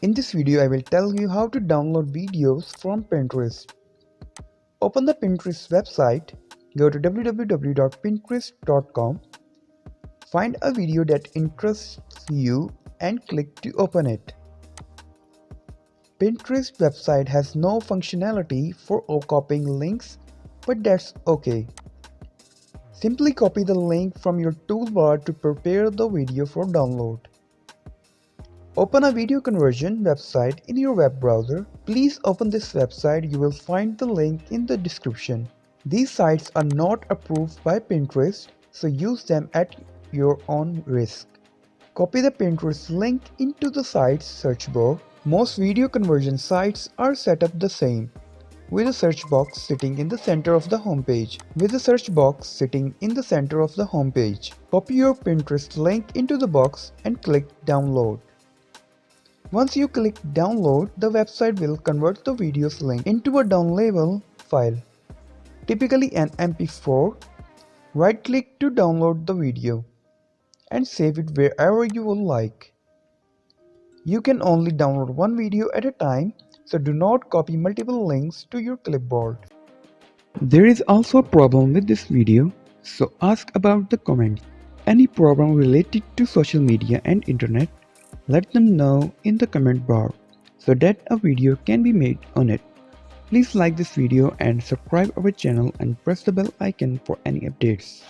In this video, I will tell you how to download videos from Pinterest. Open the Pinterest website, go to www.pinterest.com, find a video that interests you and click to open it. Pinterest website has no functionality for copying links, but that's okay. Simply copy the link from your toolbar to prepare the video for download. Open a video conversion website in your web browser. Please open this website. You will find the link in the description. These sites are not approved by Pinterest, so use them at your own risk. Copy the Pinterest link into the site's search bar. Most video conversion sites are set up the same, with a search box sitting in the center of the homepage. Copy your Pinterest link into the box and click download. Once you click download, the website will convert the video's link into a downloadable file, typically an MP4. Right-click to download the video and save it wherever you would like. You can only download one video at a time, so do not copy multiple links to your clipboard. There is also a problem with this video, so ask about the comments. Any problem related to social media and internet, let them know in the comment bar so that a video can be made on it. Please like this video and subscribe our channel and press the bell icon for any updates.